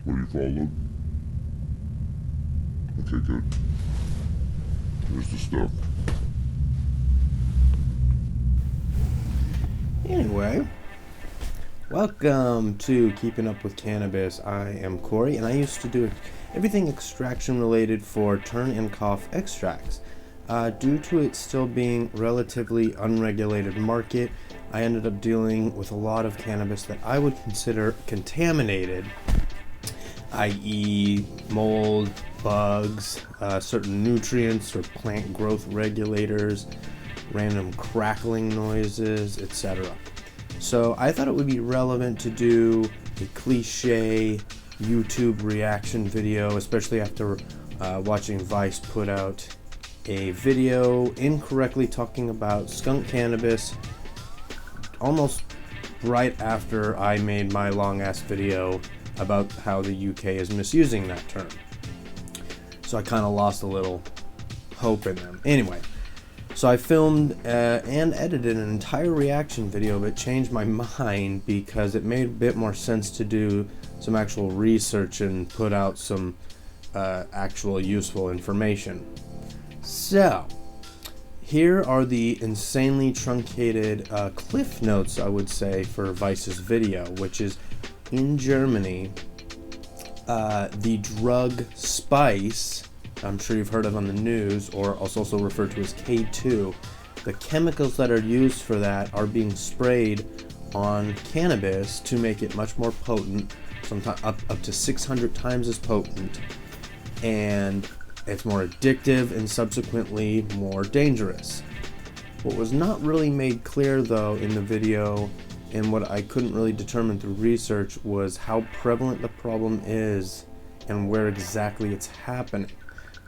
What, you followed? Okay, good. Here's the stuff. Anyway, welcome to Keeping Up With Cannabis. I am Corey, and I used to do everything extraction related for turn and cough extracts. Due to it still being relatively unregulated market, I ended up dealing with a lot of cannabis that I would consider contaminated, i.e. mold, bugs, certain nutrients or plant growth regulators, random crackling noises, etc. So I thought it would be relevant to do a cliche YouTube reaction video, especially after watching Vice put out a video incorrectly talking about skunk cannabis almost right after I made my long ass video about how the UK is misusing that term. So I kind of lost a little hope in them. Anyway, so I filmed and edited an entire reaction video, but changed my mind because it made a bit more sense to do some actual research and put out some actual useful information. So, here are the insanely truncated cliff notes, I would say, for Vice's video, which is in Germany, the drug spice, I'm sure you've heard of on the news, or also referred to as K2, the chemicals that are used for that are being sprayed on cannabis to make it much more potent, sometimes up to 600 times as potent, and it's more addictive and subsequently more dangerous. What was not really made clear though in the video, and what I couldn't really determine through research, was how prevalent the problem is and where exactly it's happening.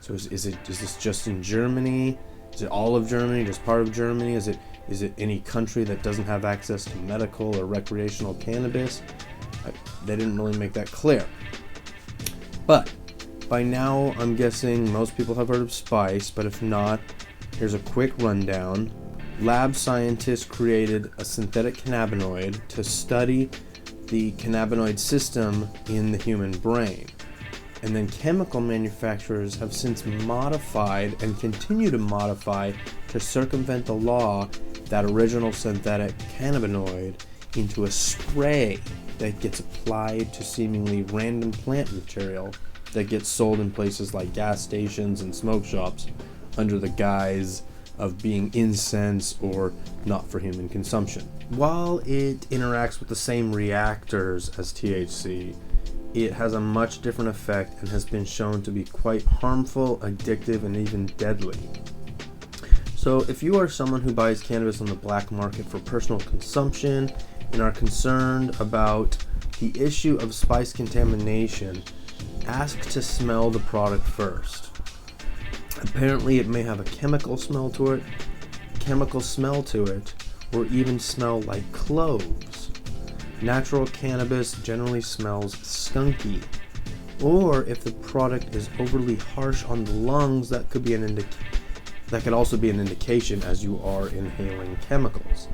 So is this just in Germany? Is it all of Germany, just part of Germany? Is it any country that doesn't have access to medical or recreational cannabis? They didn't really make that clear. But by now, I'm guessing most people have heard of spice, but if not, here's a quick rundown. Lab scientists created a synthetic cannabinoid to study the cannabinoid system in the human brain. And then chemical manufacturers have since modified and continue to modify to circumvent the law that original synthetic cannabinoid into a spray that gets applied to seemingly random plant material that gets sold in places like gas stations and smoke shops under the guise of being incense or not for human consumption. While it interacts with the same reactors as THC, it has a much different effect and has been shown to be quite harmful, addictive, and even deadly. So if you are someone who buys cannabis on the black market for personal consumption and are concerned about the issue of spice contamination, ask to smell the product first. Apparently it may have a chemical smell to it, or even smell like cloves. Natural cannabis generally smells skunky. Or if the product is overly harsh on the lungs, that could also be an indication as you are inhaling chemicals.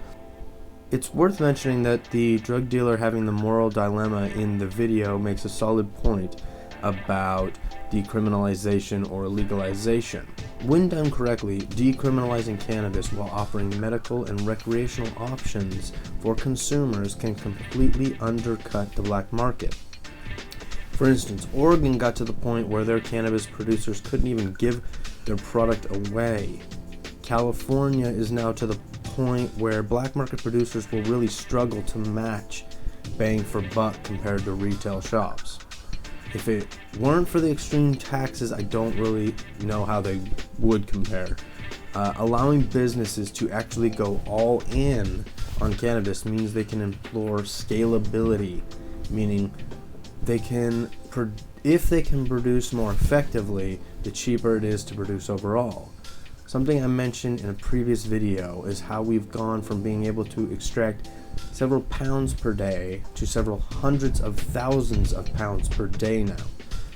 It's worth mentioning that the drug dealer having the moral dilemma in the video makes a solid point about decriminalization or legalization. When done correctly, decriminalizing cannabis while offering medical and recreational options for consumers can completely undercut the black market. For instance, Oregon got to the point where their cannabis producers couldn't even give their product away. California is now to the point where black market producers will really struggle to match bang for buck compared to retail shops. If it weren't for the extreme taxes, I don't really know how they would compare. Allowing businesses to actually go all in on cannabis means they can employ scalability, meaning if they can produce more effectively, the cheaper it is to produce overall. Something I mentioned in a previous video is how we've gone from being able to extract several pounds per day to several hundreds of thousands of pounds per day now.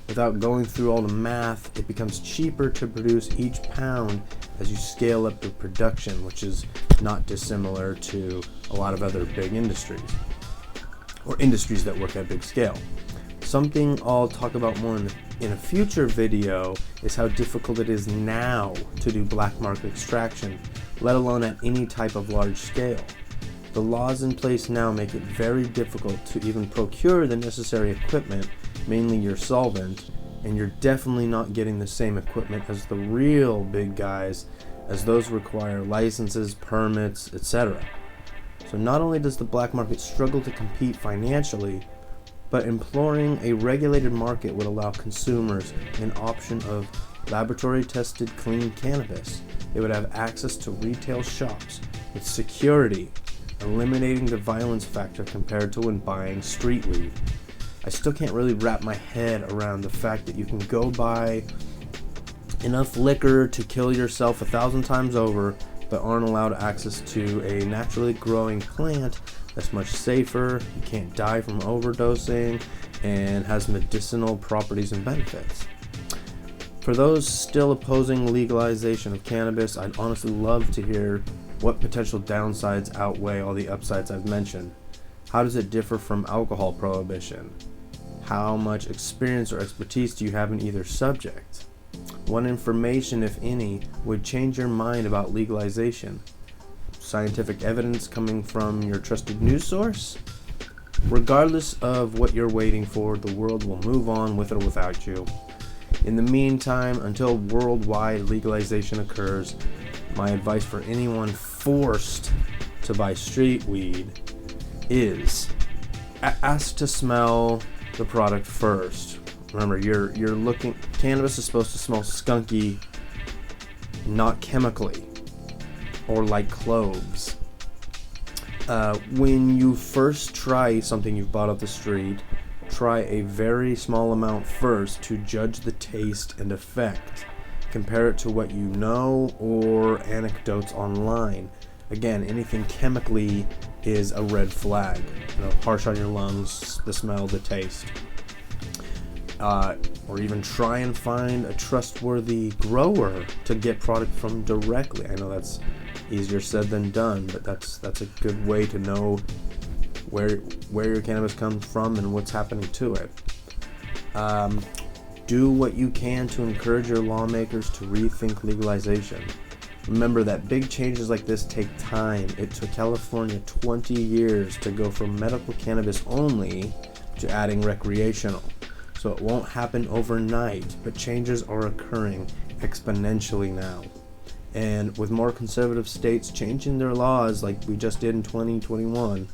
Without going through all the math, it becomes cheaper to produce each pound as you scale up the production, which is not dissimilar to a lot of other big industries, or industries that work at big scale. Something I'll talk about more in a future video is how difficult it is now to do black market extraction, let alone at any type of large scale. The laws in place now make it very difficult to even procure the necessary equipment, mainly your solvent, and you're definitely not getting the same equipment as the real big guys, as those require licenses, permits, etc. So not only does the black market struggle to compete financially, but employing a regulated market would allow consumers an option of laboratory-tested clean cannabis. They would have access to retail shops with security, eliminating the violence factor compared to when buying street weed. I still can't really wrap my head around the fact that you can go buy enough liquor to kill yourself 1,000 times over, but aren't allowed access to a naturally growing plant that's much safer, you can't die from overdosing, and has medicinal properties and benefits. For those still opposing legalization of cannabis, I'd honestly love to hear what potential downsides outweigh all the upsides I've mentioned. How does it differ from alcohol prohibition? How much experience or expertise do you have in either subject? What information, if any, would change your mind about legalization? Scientific evidence coming from your trusted news source? Regardless of what you're waiting for, the world will move on with or without you. In the meantime, until worldwide legalization occurs, my advice for anyone forced to buy street weed is ask to smell the product first. Remember, you're looking, cannabis is supposed to smell skunky, not chemically, or like cloves. When you first try something you've bought off the street, try a very small amount first to judge the taste and effect. Compare it to what you know or anecdotes online. Again, anything chemically is a red flag. Harsh on your lungs, the smell, the taste. Or even try and find a trustworthy grower to get product from directly. I know that's easier said than done, but that's a good way to know where your cannabis comes from and what's happening to it. Do what you can to encourage your lawmakers to rethink legalization. Remember that big changes like this take time. It took California 20 years to go from medical cannabis only to adding recreational. So it won't happen overnight, but changes are occurring exponentially now. And with more conservative states changing their laws like we just did in 2021,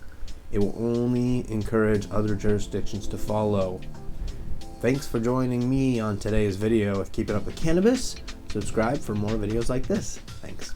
it will only encourage other jurisdictions to follow. Thanks for joining me on today's video of Keeping Up With Cannabis. Subscribe for more videos like this. Thanks.